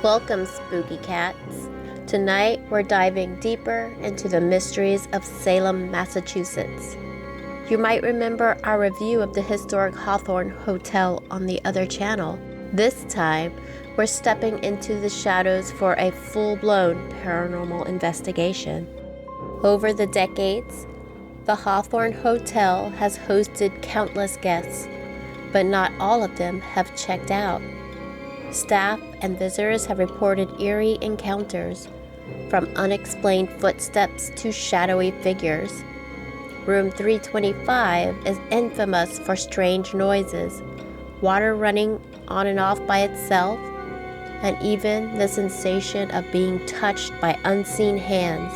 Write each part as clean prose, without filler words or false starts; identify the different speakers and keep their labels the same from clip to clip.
Speaker 1: Welcome, spooky cats. Tonight we're diving deeper into the mysteries of Salem, Massachusetts. You might remember our review of the historic Hawthorne Hotel on the other channel. This time, we're stepping into the shadows for a full-blown paranormal investigation. Over the decades, the Hawthorne Hotel has hosted countless guests, but not all of them have checked out. Staff and visitors have reported eerie encounters, from unexplained footsteps to shadowy figures. Room 325 is infamous for strange noises, water running on and off by itself, and even the sensation of being touched by unseen hands.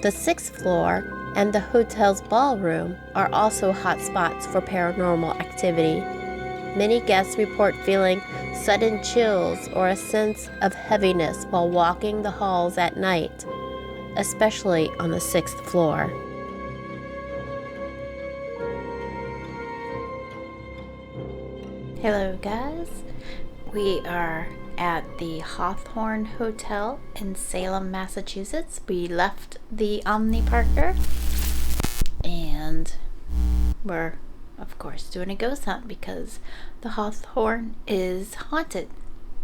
Speaker 1: The 6th floor and the hotel's ballroom are also hot spots for paranormal activity. Many guests report feeling sudden chills or a sense of heaviness while walking the halls at night, especially on the 6th floor. Hello guys, we are at the Hawthorne Hotel in Salem, Massachusetts. We left the Omni Parker and we're of course doing a ghost hunt because the Hawthorne is haunted.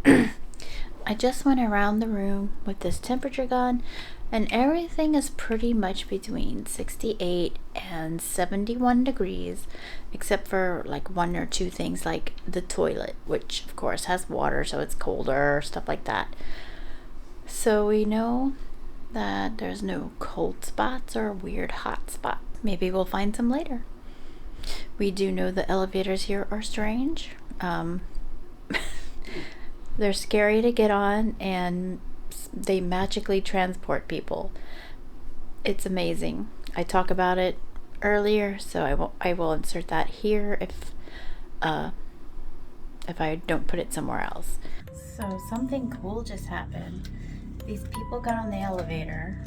Speaker 1: I just went around the room with this temperature gun and everything is pretty much between 68 and 71 degrees except for like one or two things like the toilet, which of course has water so it's colder, stuff like that. So we know that there's no cold spots or weird hot spots. Maybe we'll find some later. We do know the elevators here are strange. They're scary to get on and they magically transport people. It's amazing. I talk about it earlier, so I will insert that here if I don't put it somewhere else. So something cool just happened. These people got on the elevator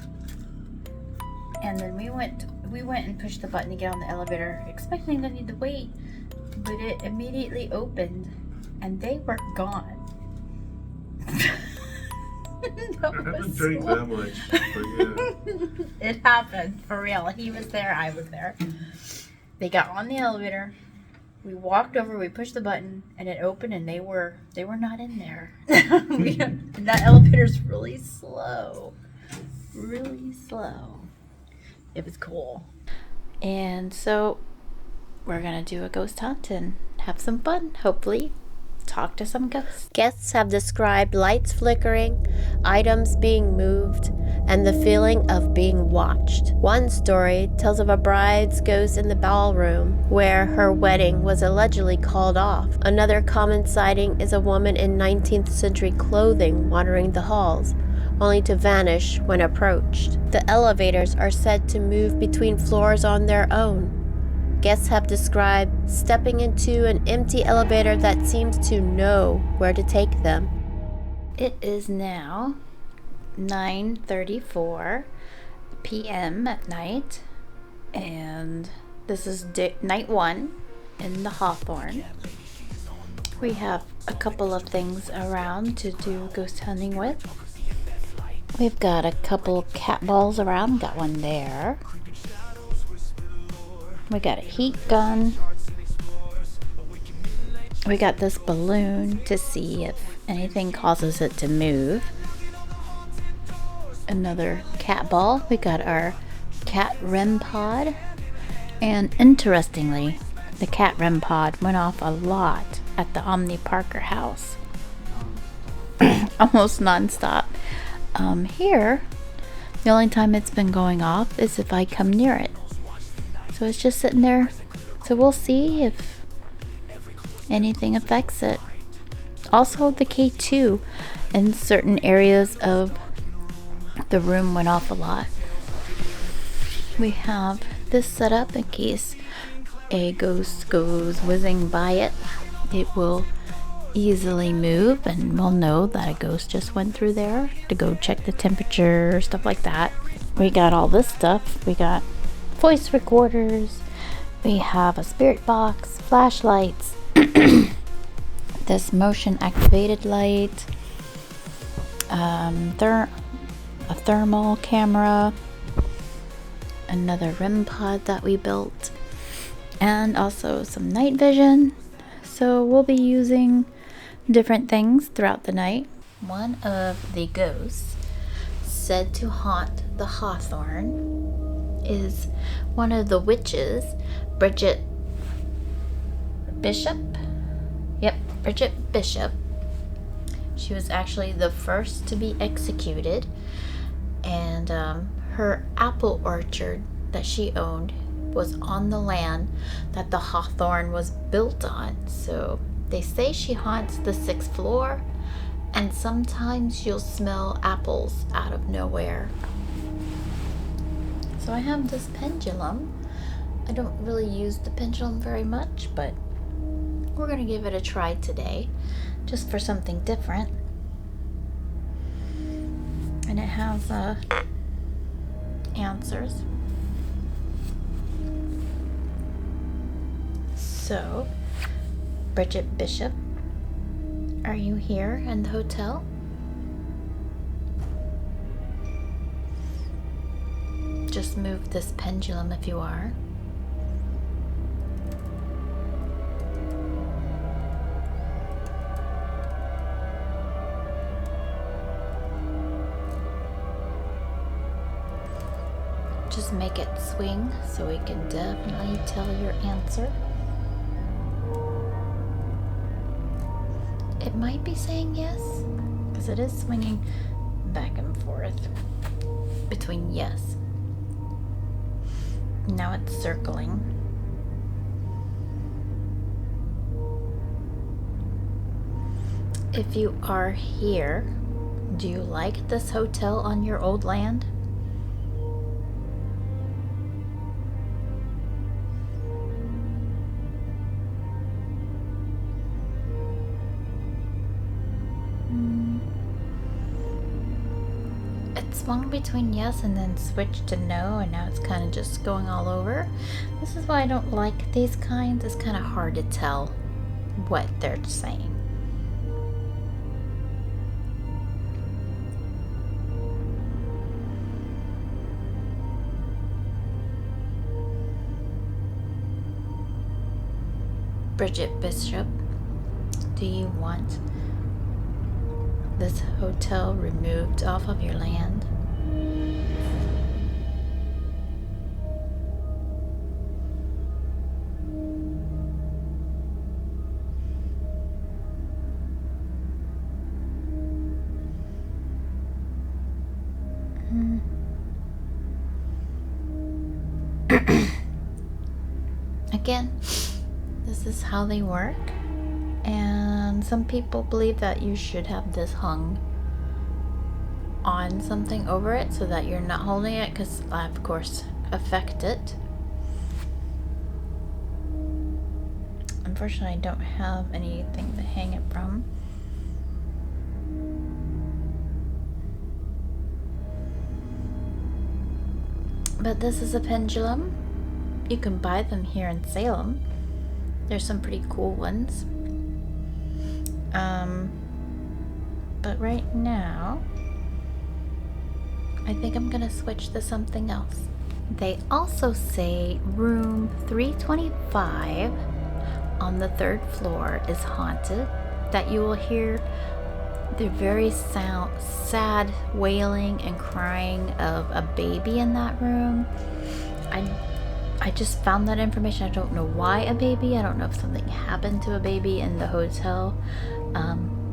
Speaker 1: and then we went and pushed the button to get on the elevator, expecting to need to wait, but it immediately opened and they were gone.
Speaker 2: I haven't drank that much, but yeah.
Speaker 1: It happened, for real. He was there, I was there. They got on the elevator, we walked over, we pushed the button, and it opened and they were not in there. And that elevator's really slow. Really slow. It was cool. And so we're gonna do a ghost hunt and have some fun, hopefully talk to some ghosts. Guests have described lights flickering, items being moved, and the feeling of being watched. One story tells of a bride's ghost in the ballroom where her wedding was allegedly called off. Another common sighting is a woman in 19th century clothing wandering the halls, only to vanish when approached. The elevators are said to move between floors on their own. Guests have described stepping into an empty elevator that seems to know where to take them. It is now 9:34 p.m. at night, and this is night 1 in the Hawthorne. We have a couple of things around to do ghost hunting with. We've got a couple cat balls around, got one there. We got a heat gun. We got this balloon to see if anything causes it to move. Another cat ball. We got our cat REM pod. And interestingly, the cat REM pod went off a lot at the Omni Parker house. Almost non-stop. Here, the only time it's been going off is if I come near it. So it's just sitting there. So we'll see if anything affects it. Also, the K2 in certain areas of the room went off a lot. We have this set up in case a ghost goes whizzing by it. It will easily move and we'll know that a ghost just went through there to go check the temperature, stuff like that. We got all this stuff. We got voice recorders, we have a spirit box, flashlights, this motion activated light,
Speaker 3: a thermal camera, another REM pod that we built, and also some night vision. So we'll be using different things throughout the night. One of the ghosts said to haunt the Hawthorne is one of the witches, Bridget Bishop. Yep, Bridget Bishop. She was actually the first to be executed, and her apple orchard that she owned was on the land that the Hawthorne was built on. So they say she haunts the 6th floor, and sometimes you'll smell apples out of nowhere. So I have this pendulum. I don't really use the pendulum very much, but we're gonna give it a try today, just for something different. And it has answers. So, Bridget Bishop, are you here in the hotel? Just move this pendulum if you are. Just make it swing so we can definitely tell your answer. It might be saying yes, because it is swinging back and forth between yes. Now it's circling. If you are here, do you like this hotel on your old land? Swung between yes and then switched to no, and now it's kind of just going all over. This is why I don't like these kinds. It's kind of hard to tell what they're saying. Bridget Bishop, do you want this hotel removed off of your land? Again, this is how they work, and some people believe that you should have this hung on something over it so that you're not holding it, because of course affect it. Unfortunately, I don't have anything to hang it from. But this is a pendulum. You can buy them here in Salem. There's some pretty cool ones. But right now, I think I'm gonna switch to something else. They also say room 325 on the 3rd floor is haunted, that you will hear the very sad wailing and crying of a baby in that room. I just found that information. I don't know why a baby. I don't know if something happened to a baby in the hotel.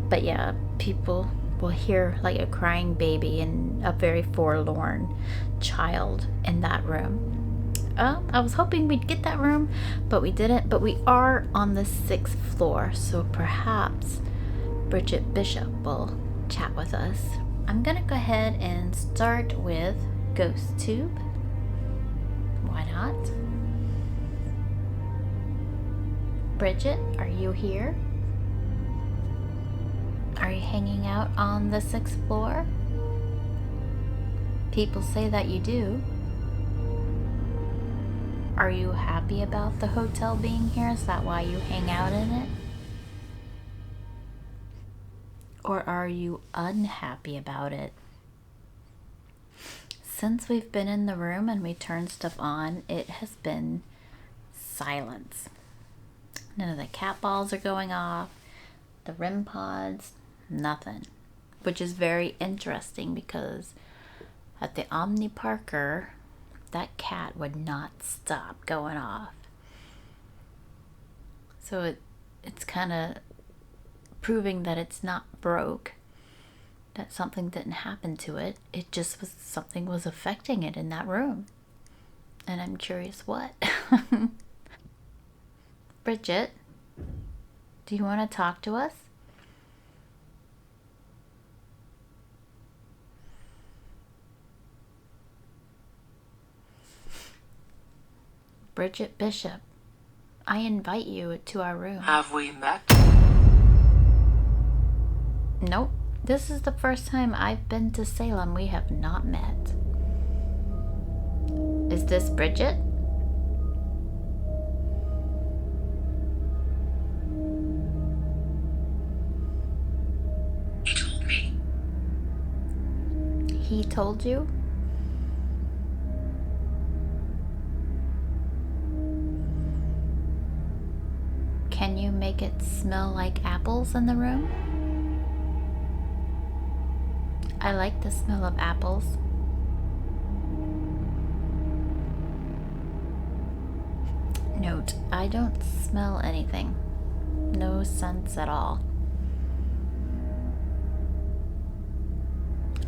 Speaker 3: But yeah, people will hear like a crying baby and a very forlorn child in that room. I was hoping we'd get that room, but we didn't. But we are on the 6th floor, so perhaps Bridget Bishop will chat with us. I'm gonna go ahead and start with Ghost Tube. Why not? Bridget, are you here? Are you hanging out on the 6th floor? People say that you do. Are you happy about the hotel being here? Is that why you hang out in it? Or are you unhappy about it? Since we've been in the room and we turned stuff on, it has been silence. None of the cat balls are going off, the REM pods, nothing. Which is very interesting because at the Omni Parker, that cat would not stop going off. So it's kind of proving that it's not broke, that something didn't happen to it. It just was something was affecting it in that room. And I'm curious what. Bridget, do you want to talk to us? Bridget Bishop, I invite you to our room.
Speaker 4: Have we met?
Speaker 3: Nope. This is the first time I've been to Salem. We have not met. Is this Bridget?
Speaker 4: He told me.
Speaker 3: He told you? Can you make it smell like apples in the room? I like the smell of apples. Note, I don't smell anything. No scents at all.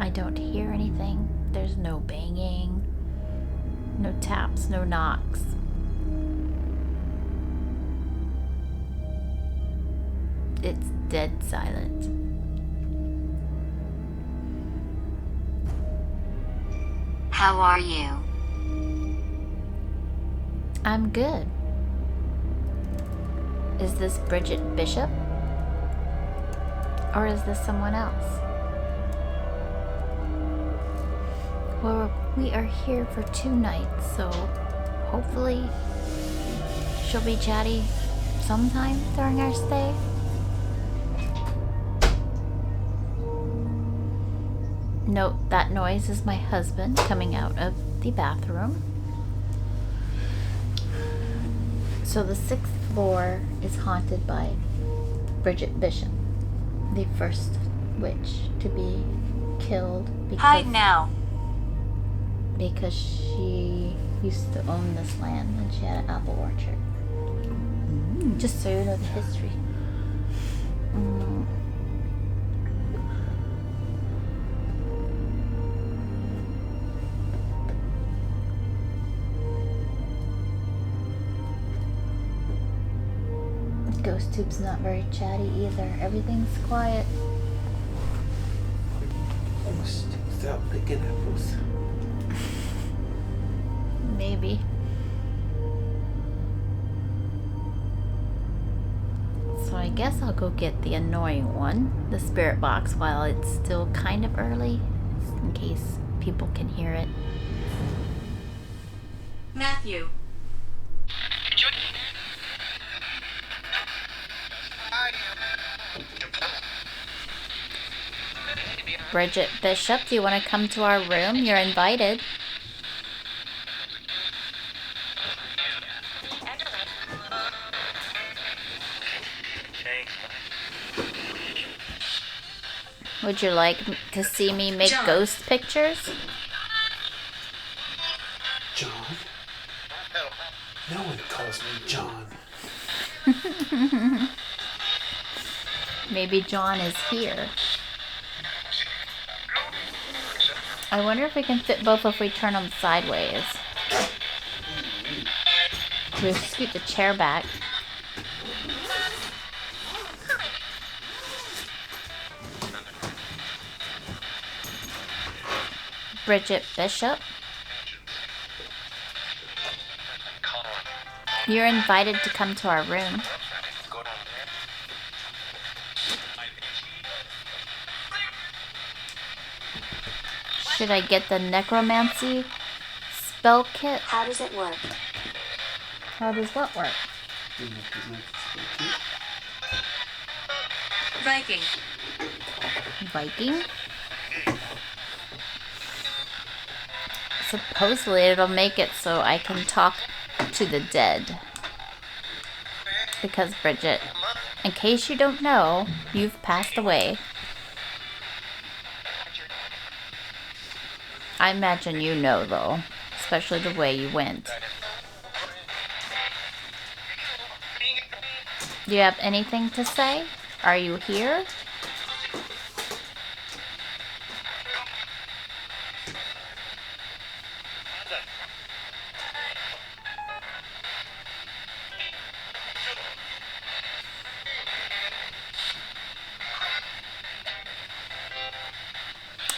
Speaker 3: I don't hear anything. There's no banging, no taps, no knocks. It's dead silent.
Speaker 5: How are you?
Speaker 3: I'm good. Is this Bridget Bishop? Or is this someone else? Well, we are here for 2 nights, so hopefully she'll be chatty sometime during our stay. Note that noise is my husband coming out of the bathroom. So the 6th floor is haunted by Bridget Bishop, the first witch to be killed
Speaker 5: Hide now.
Speaker 3: because she used to own this land and she had an apple orchard. Just so you know the history. Ghost Tube's not very chatty either. Everything's quiet.
Speaker 2: Stop picking apples.
Speaker 3: Maybe. So I guess I'll go get the annoying one, the spirit box, while it's still kind of early, in case people can hear it.
Speaker 5: Matthew.
Speaker 3: Bridget Bishop, do you want to come to our room? You're invited. Would you like to see me make
Speaker 5: John.
Speaker 3: ghost pictures?
Speaker 2: John? No one calls me John.
Speaker 3: Maybe John is here. I wonder if we can fit both if we turn them sideways. We'll scoot the chair back. Bridget Bishop. You're invited to come to our room. Should I get the necromancy spell kit?
Speaker 5: How does it work?
Speaker 3: How does what work?
Speaker 5: Viking.
Speaker 3: Viking. Supposedly it'll make it so I can talk to the dead. Because Bridget, in case you don't know, you've passed away. I imagine you know though, especially the way you went. Do you have anything to say? Are you here?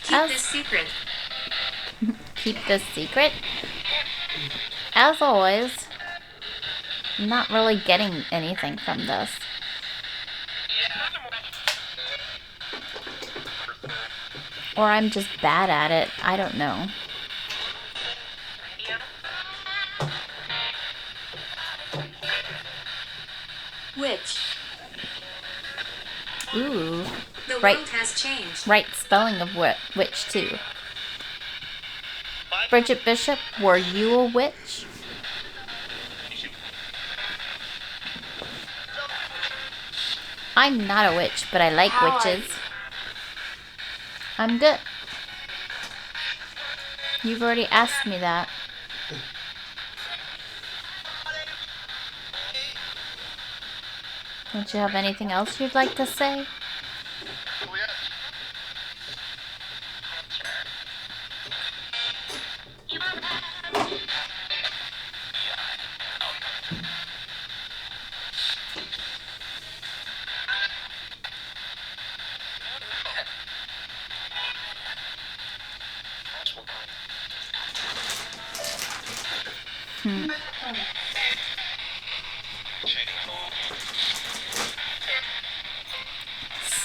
Speaker 5: Keep this secret.
Speaker 3: Keep this secret? As always, I'm not really getting anything from this. Or I'm just bad at it. I don't know.
Speaker 5: Witch.
Speaker 3: Ooh.
Speaker 5: The
Speaker 3: Right.
Speaker 5: world has changed.
Speaker 3: Right spelling of witch too. Bridget Bishop, were you a witch? I'm not a witch, but I like witches. I'm good. You've already asked me that. Don't you have anything else you'd like to say?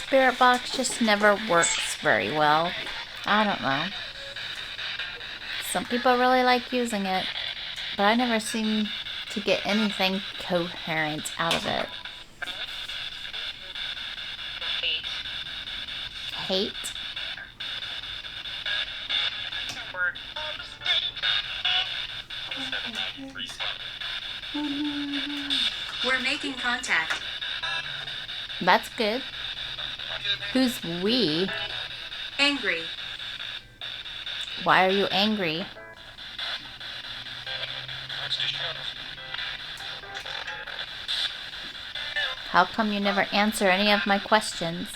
Speaker 3: Spirit box just never works very well. I don't know. Some people really like using it, but I never seem to get anything coherent out of it. Hate?
Speaker 5: We're making contact.
Speaker 3: That's good. Who's we?
Speaker 5: Angry.
Speaker 3: Why are you angry? How come you never answer any of my questions?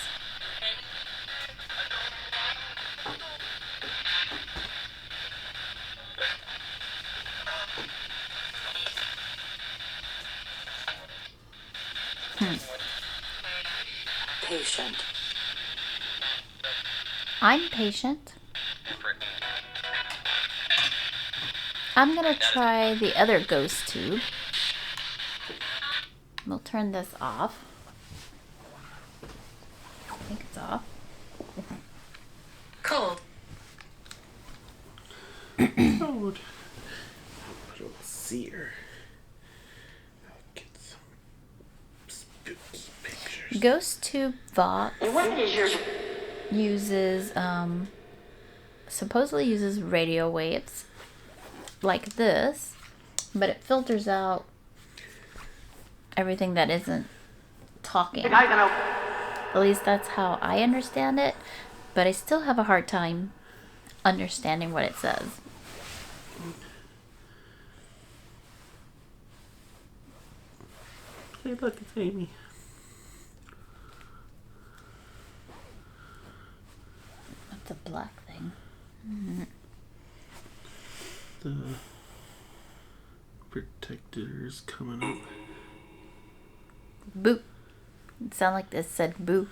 Speaker 5: Patient.
Speaker 3: I'm patient. I'm gonna try the other ghost tube. We'll turn this off. I think it's off.
Speaker 5: Cold.
Speaker 2: Cold. I don't see her. I'll get some spooky pictures.
Speaker 3: Ghost tube box
Speaker 5: What is your...
Speaker 3: uses supposedly uses radio waves like this, but it filters out everything that isn't talking. At least that's how I understand it, but I still have a hard time understanding what it says.
Speaker 2: Hey, look, it's Amy.
Speaker 3: What's a black thing?
Speaker 2: The protector's coming up.
Speaker 3: Boo. It sounded like this said boo.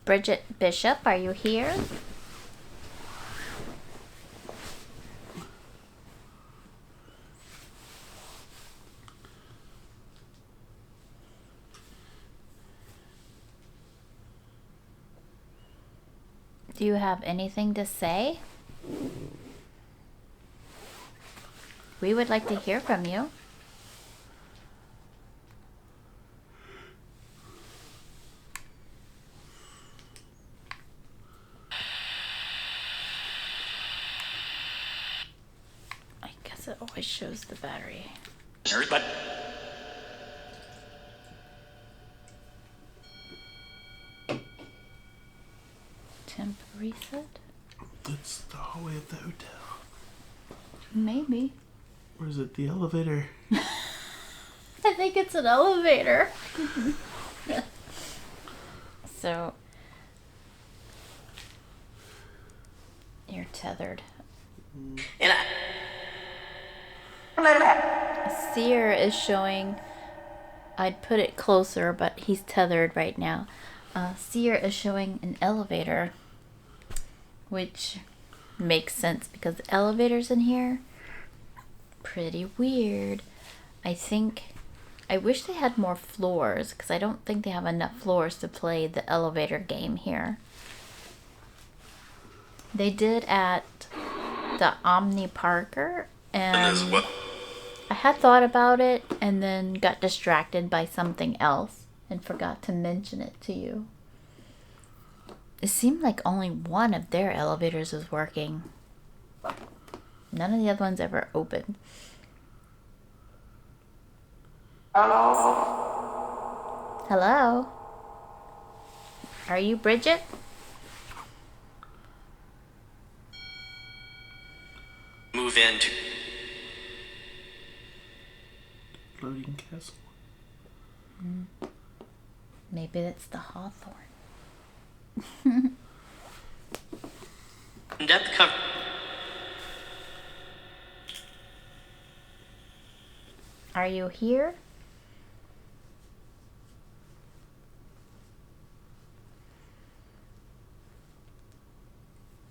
Speaker 3: Bridget Bishop, are you here? Do you have anything to say? We would like to hear from you. because it always shows the battery.
Speaker 4: But
Speaker 3: Temp reset?
Speaker 2: It's the hallway of the hotel.
Speaker 3: Maybe.
Speaker 2: Or is it the elevator?
Speaker 3: I think it's an elevator. So, you're tethered.
Speaker 4: and
Speaker 3: Seer is showing, I'd put it closer, but he's tethered right now. Seer is showing an elevator, which makes sense because the elevators in here, pretty weird. I wish they had more floors because I don't think they have enough floors to play the elevator game here. They did at the Omni Parker, and I had thought about it and then got distracted by something else and forgot to mention it to you. It seemed like only one of their elevators was working. None of the other ones ever opened. Hello? Are you Bridget?
Speaker 4: move into
Speaker 2: Loading castle.
Speaker 3: Maybe it's the Hawthorne.
Speaker 4: depth cover.
Speaker 3: Are you here?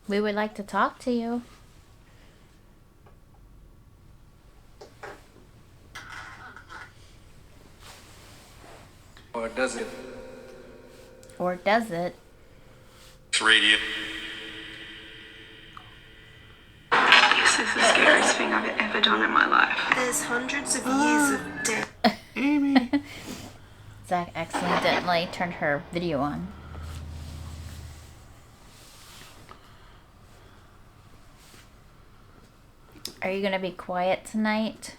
Speaker 3: We would like to talk to you.
Speaker 6: Or does it?
Speaker 3: Or does it?
Speaker 4: Radio.
Speaker 7: This is the scariest thing I've ever done in my life.
Speaker 5: There's hundreds of years of death.
Speaker 2: Amy!
Speaker 3: Zach accidentally turned her video on. Are you gonna be quiet tonight?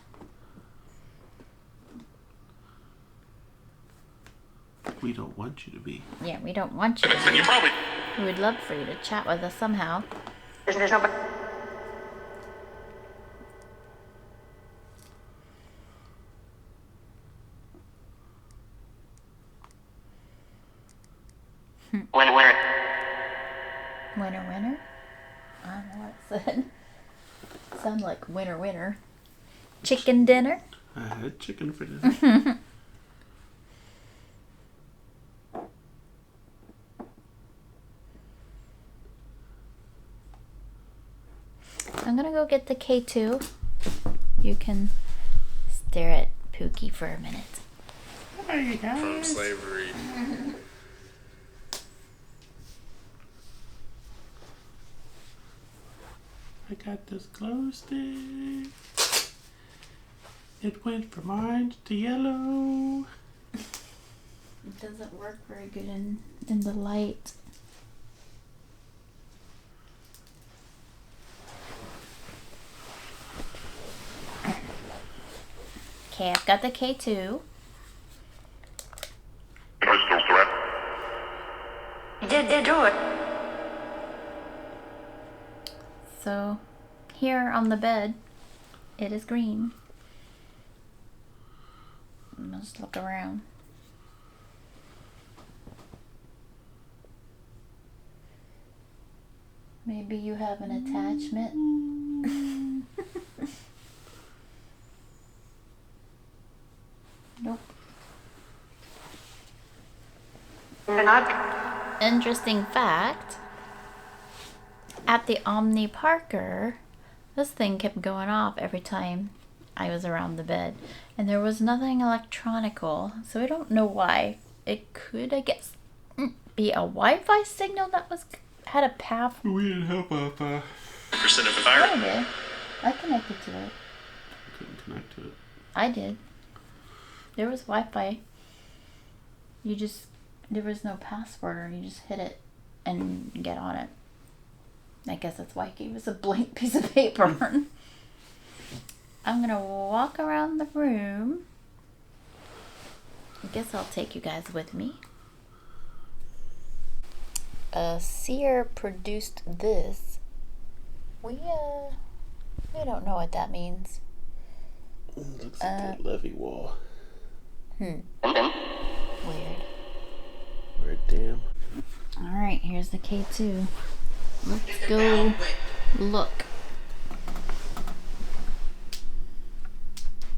Speaker 2: We don't want you to be.
Speaker 3: Yeah, we don't want you to
Speaker 4: You
Speaker 3: be.
Speaker 4: probably
Speaker 3: We would love for you to chat with us somehow.
Speaker 7: There's no.
Speaker 4: winner.
Speaker 3: Winner, winner? I don't know what it said. Sound like winner, winner. Chicken dinner?
Speaker 2: I had chicken for dinner.
Speaker 3: I'm gonna go get the K2. You can stare at Pookie for a minute.
Speaker 2: Hey guys.
Speaker 6: From slavery.
Speaker 2: I got this glow stick. It went from orange to yellow.
Speaker 3: It doesn't work very good in the light. Okay, I've got the K2.
Speaker 4: Pistol threat.
Speaker 7: Did do it.
Speaker 3: So, here on the bed, it is green. Let's look around. Maybe you have an attachment. Nope.
Speaker 7: And I.
Speaker 3: Interesting fact. At the Omni Parker, this thing kept going off every time I was around the bed. And there was nothing electronical, so I don't know why. It could, I guess, be a Wi-Fi signal that had a path.
Speaker 2: We didn't have Wi-Fi.
Speaker 4: Percent of the fire.
Speaker 3: I did. I connected to it.
Speaker 2: I couldn't connect to it.
Speaker 3: I did. There was Wi-Fi. There was no password, or you just hit it and get on it. I guess that's why it gave us a blank piece of paper. I'm gonna walk around the room. I guess I'll take you guys with me. Seer produced this. We don't know what that means.
Speaker 2: Looks like a levee wall.
Speaker 3: Weird.
Speaker 2: Weird dam.
Speaker 3: Alright, here's the K2. Let's go look.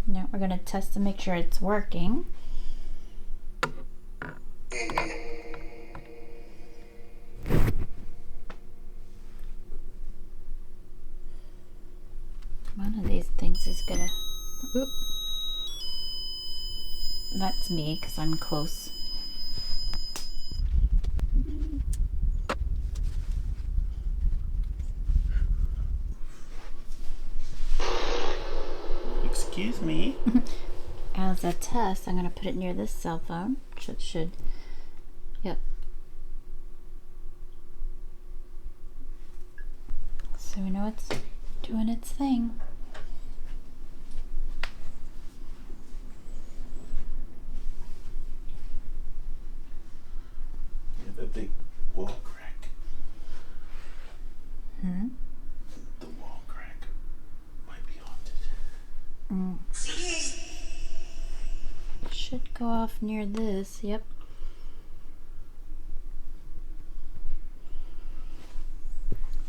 Speaker 3: Now we're gonna test to make sure it's working. One of these things is gonna... Oop. That's me, because I'm close.
Speaker 2: Excuse me.
Speaker 3: As a test, I'm gonna put it near this cell phone. Should. Yep. So we know it's doing its thing.
Speaker 2: Yeah, that big wall crack. The wall crack might be haunted.
Speaker 3: Should go off near this. Yep.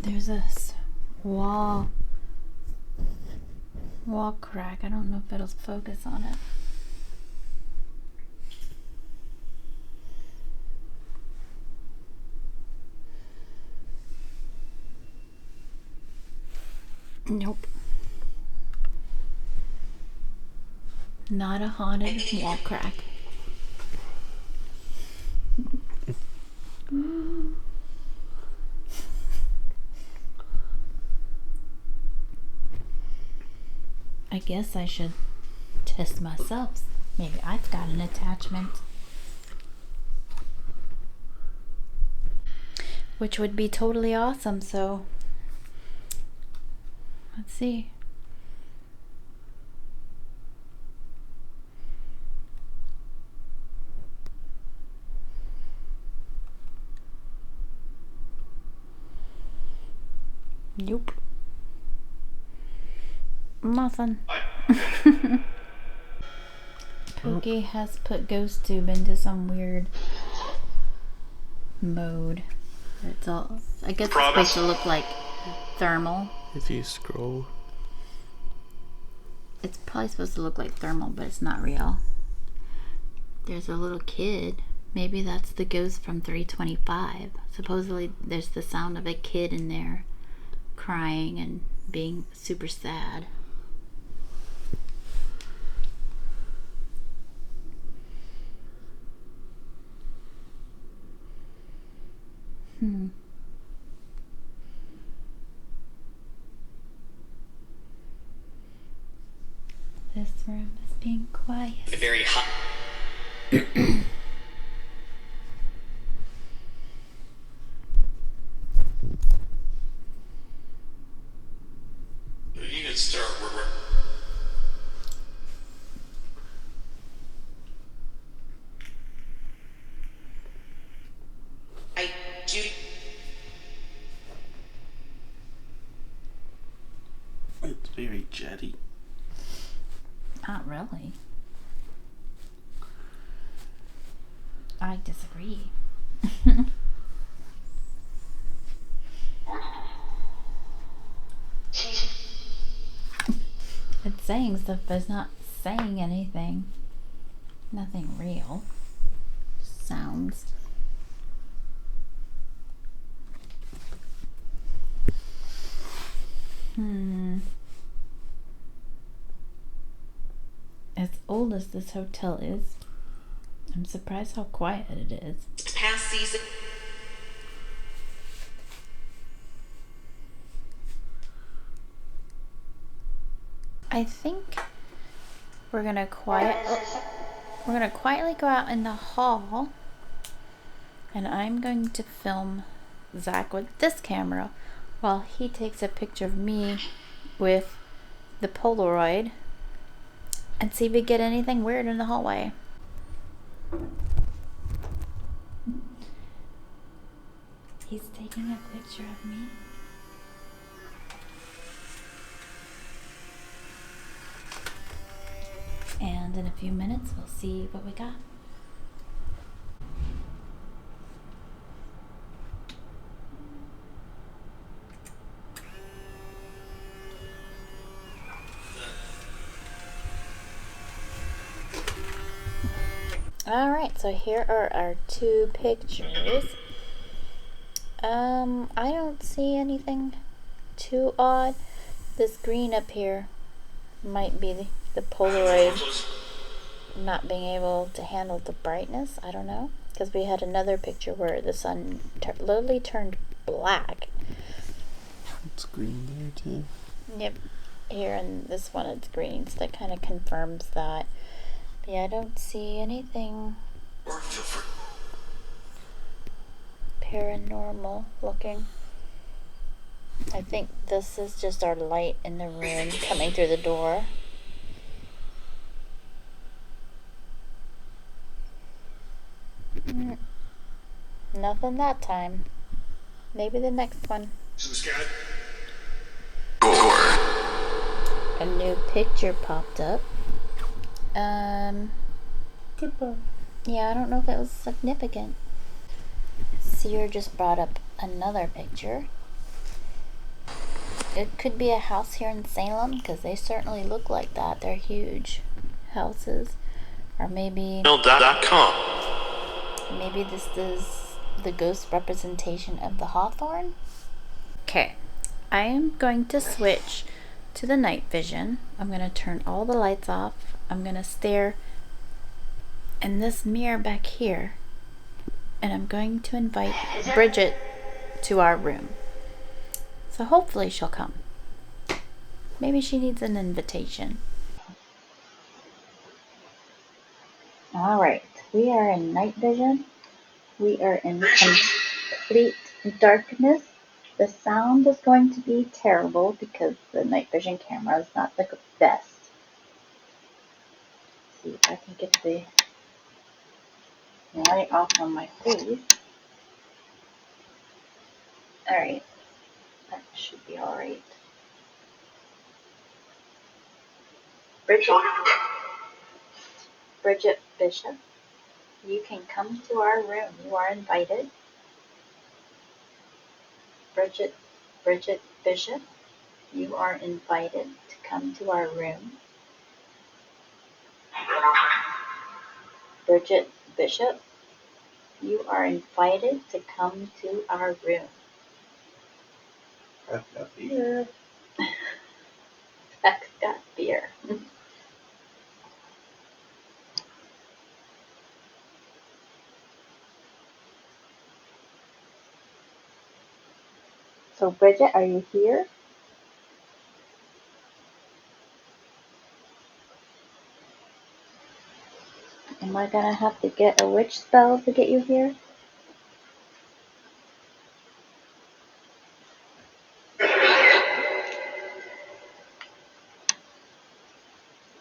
Speaker 3: There's a wall crack. I don't know if it'll focus on it. Nope. Not a haunted wall crack. I guess I should test myself. Maybe I've got an attachment. Which would be totally awesome, so let's see. Nope. Nothing. Pookie has put Ghost Tube into some weird mode. It's all, I guess it's supposed to look like thermal.
Speaker 2: If you scroll.
Speaker 3: It's probably supposed to look like thermal, but it's not real. There's a little kid. Maybe that's the ghost from 325. Supposedly there's the sound of a kid in there crying and being super sad. This room is being quiet.
Speaker 4: Very hot. You can start. I do.
Speaker 2: It's very jetty.
Speaker 3: Not really. I disagree. It's saying stuff, but it's not saying anything. Nothing real. Just sounds. As old as this hotel is, I'm surprised how quiet it is.
Speaker 5: Past season.
Speaker 3: I think we're gonna quietly go out in the hall, and I'm going to film Zach with this camera while he takes a picture of me with the Polaroid and see if we get anything weird in the hallway. He's taking a picture of me. And in a few minutes, we'll see what we got. Alright, so here are our two pictures. I don't see anything too odd. This green up here might be the Polaroid not being able to handle the brightness. I don't know. Because we had another picture where the sun literally turned black.
Speaker 6: It's green there too.
Speaker 3: Yep. Here in this one it's green, so that kind of confirms that. But yeah, I don't see anything paranormal looking. I think this is just our light in the room coming through the door. Nothing that time. Maybe the next one. A new picture popped up.
Speaker 6: Goodbye.
Speaker 3: Yeah, I don't know if that was significant. Seer just brought up another picture. It could be a house here in Salem, because they certainly look like that. They're huge houses. Or maybe this is the ghost representation of the Hawthorne. Okay, I am going to switch to the night vision. I'm going to turn all the lights off. I'm going to stare in this mirror back here, and I'm going to invite Bridget to our room. So hopefully she'll come. Maybe she needs an invitation. Alright, we are in night vision. We are in complete darkness. The sound is going to be terrible because the night vision camera is not the best. Let's see if I can get the light off on my face. Alright, that should be alright. Bridget Bishop, you can come to our room. You are invited. Bridget Bishop, you are invited to come to our room. Bridget Bishop, you are invited to come to our room.
Speaker 2: I've got beer.
Speaker 3: Beck's got beer. So Bridget, are you here? Am I gonna have to get a witch spell to get you here?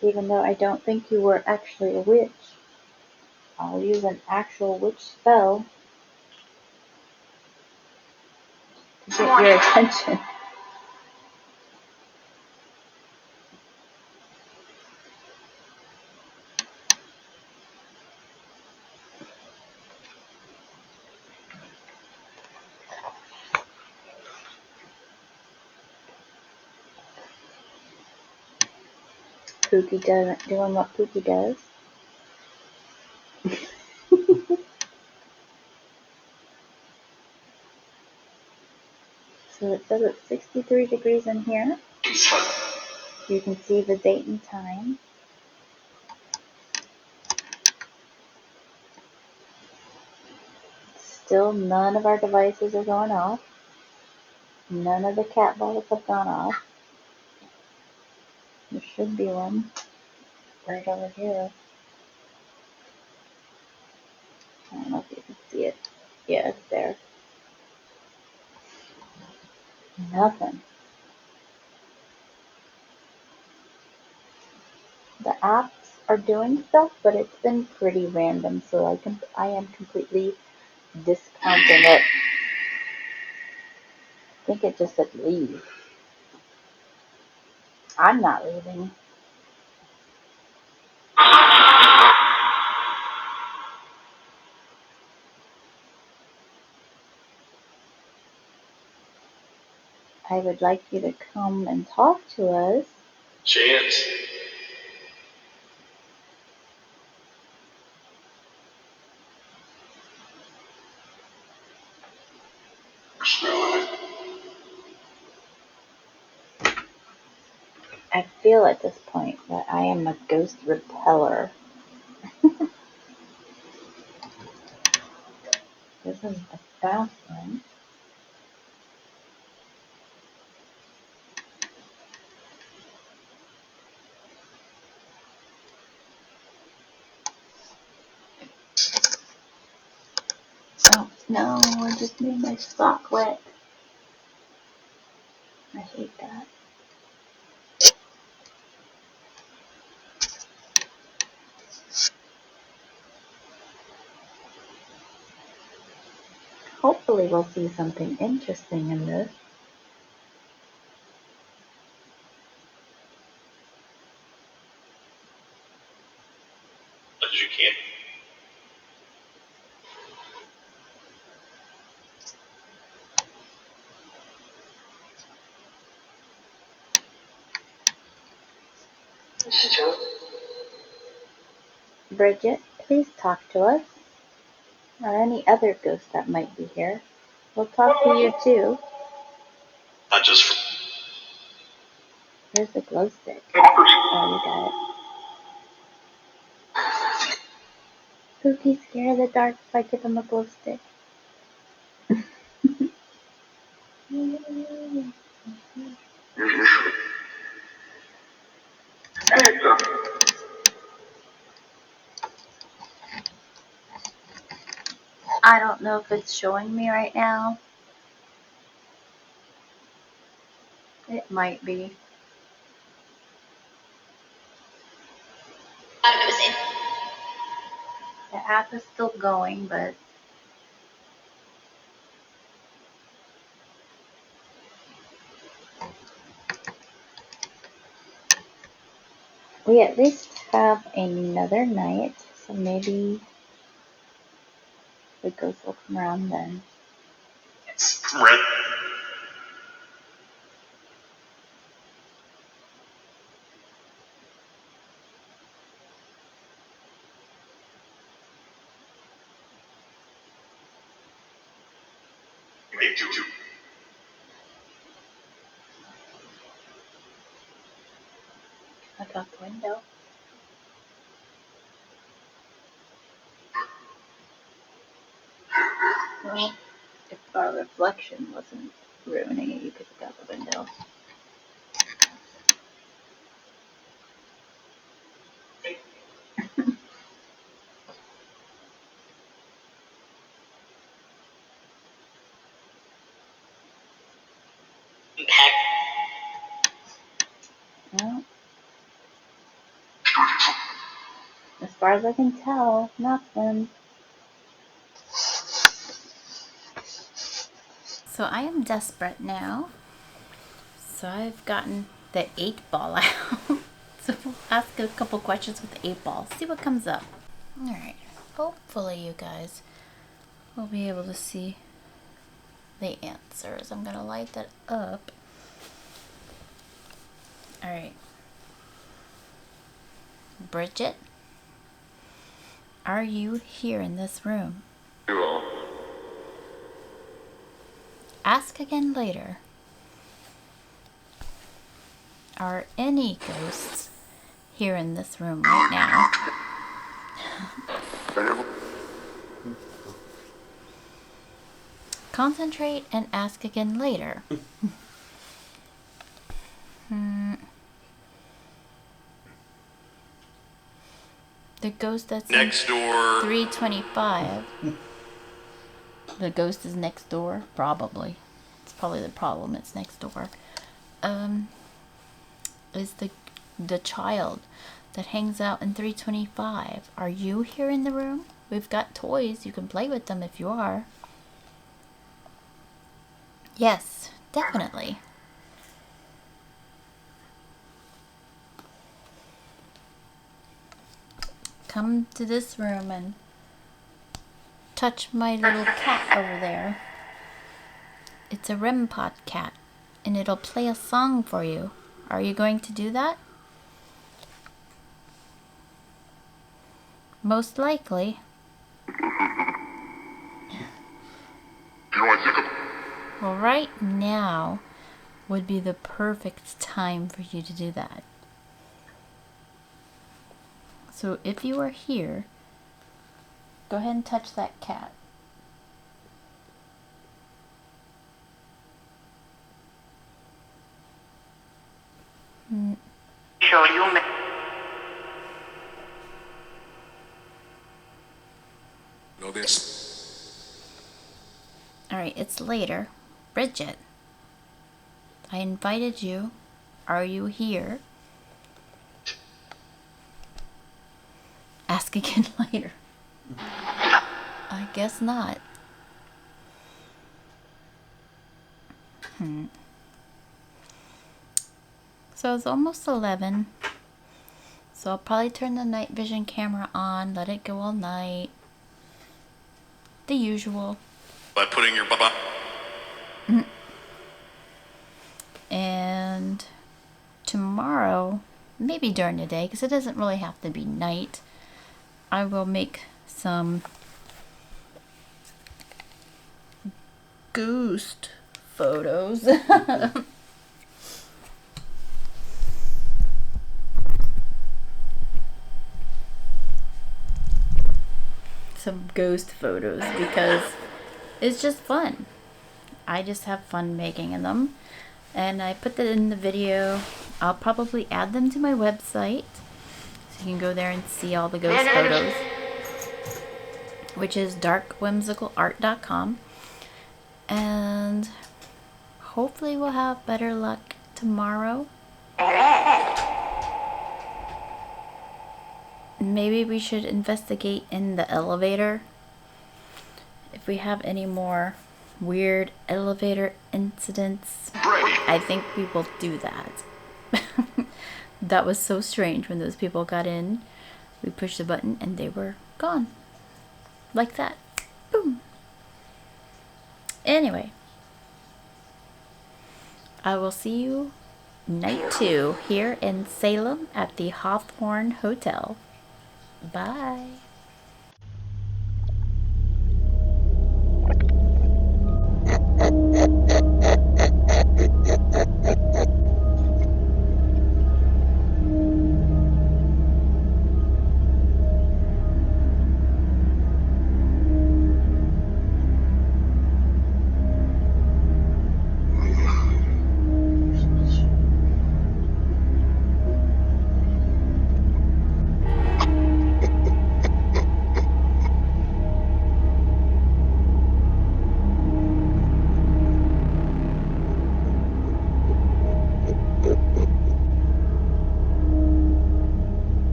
Speaker 3: Even though I don't think you were actually a witch, I'll use an actual witch spell to get your attention. Pookie doing what Pookie does. So it says it's 63 degrees in here. You can see the date and time. Still none of our devices are going off. None of the cat balls have gone off. There should be one right over here. I don't know if you can see it. Yeah, it's there. Nothing. the apps are doing stuff, but it's been pretty random, so I am completely discounting it. I think it just said leave. I'm not leaving. I would like you to come and talk to us.
Speaker 4: Chance.
Speaker 3: I feel at this point that I am a ghost repeller. This is the bathroom. Oh, no, I just made my sock wet. I hate that. Hopefully we'll see something interesting in this.
Speaker 4: But you can't.
Speaker 3: Bridget, please talk to us. Or any other ghost that might be here. We'll talk to you too.
Speaker 4: Not just for.
Speaker 3: Here's the glow stick. Oh, you got it. Spooky, scared of the dark if I give him a glow stick. I don't know if it's showing me right now. It might be. The app is still going, but we at least have another night, so maybe the ghost will come around then.
Speaker 4: Red. Maybe two.
Speaker 3: I got the window. Well, if our reflection wasn't ruining it, you could pick out the window. Well, as far as I can tell, nothing. So I am desperate now. So I've gotten the 8-ball out. So we'll ask a couple questions with the 8-ball. See what comes up. Alright. Hopefully you guys will be able to see the answers. I'm going to light that up. Alright. Bridget, are you here in this room? Ask again later. Are any ghosts here in this room right now? Concentrate and ask again later. The ghost that's
Speaker 4: Next door.
Speaker 3: 325. The ghost is next door? Probably. It's probably the problem. It's next door. Is the child that hangs out in 325. Are you here in the room? We've got toys. You can play with them if you are. Yes, definitely. Come to this room and touch my little cat over there. It's a REM pod cat, and it'll play a song for you. Are you going to do that? Most likely. Well, right now would be the perfect time for you to do that. So if you are here, go ahead and touch that cat.
Speaker 7: Sure, you may.
Speaker 4: Know this.
Speaker 3: Alright, it's later. Bridget, I invited you. Are you here? Ask again later. I guess not. So it's almost 11. So I'll probably turn the night vision camera on, let it go all night. The usual.
Speaker 4: By putting your baba.
Speaker 3: And tomorrow, maybe during the day, because it doesn't really have to be night, I will make some ghost photos. Some ghost photos because it's just fun. I just have fun making them, and I put that in the video. I'll probably add them to my website so you can go there and see all the ghost photos, which is darkwhimsicalart.com, and hopefully we'll have better luck tomorrow. Maybe we should investigate in the elevator if we have any more weird elevator incidents. I think we will do that. That was so strange when those people got in. We pushed the button and they were gone. Like that. Boom. Anyway, I will see you night 2 here in Salem at the Hawthorne Hotel. Bye.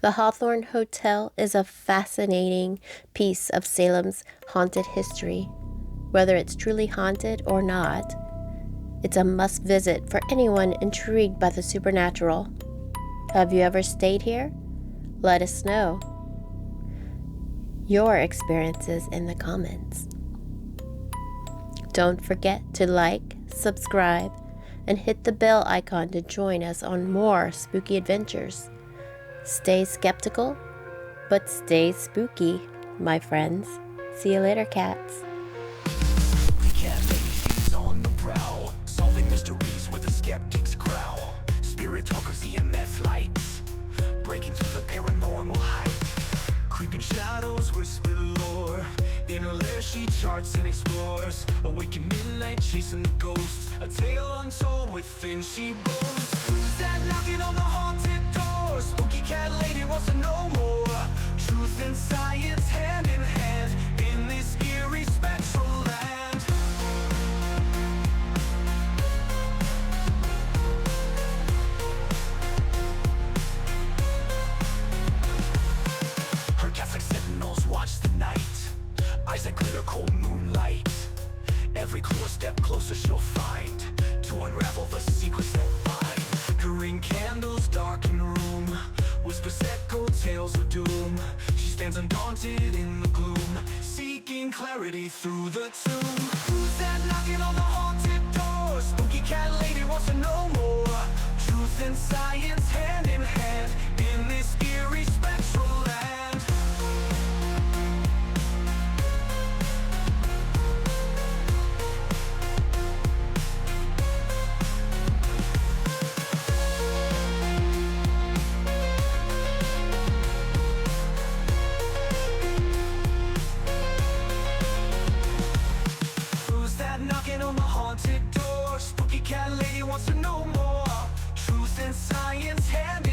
Speaker 1: The Hawthorne Hotel is a fascinating piece of Salem's haunted history. Whether it's truly haunted or not, it's a must visit for anyone intrigued by the supernatural. Have you ever stayed here? Let us know your experiences in the comments. Don't forget to like, subscribe, and hit the bell icon to join us on more spooky adventures. Stay skeptical, but stay spooky, my friends. See you later, cats.
Speaker 8: Cat ladies on the prowl, solving mysteries with a skeptic's growl. Spirit talkers, EMF lights, breaking through the paranormal height. Creeping shadows whisper lore, she charts and explores, awake at midnight chasing the ghosts, a tale untold within she boasts. Who's that knocking on the haunted door? Spooky cat lady wants to know more. Truth and science hand in hand in this eerie spectral land. Her cats like sentinels watch the night, eyes that glitter cold moonlight. Every clue a step closer she'll find, to unravel the secrets that bind. Flickering candles darken the room, whispers echo tales of doom. She stands undaunted in the gloom, seeking clarity through the tomb. Who's that knocking on the haunted door? Spooky cat lady wants to know more. Truth and science hand in hand in this eerie spectral land. Knocking on the haunted door, spooky cat lady wants to know more. Truth and science hand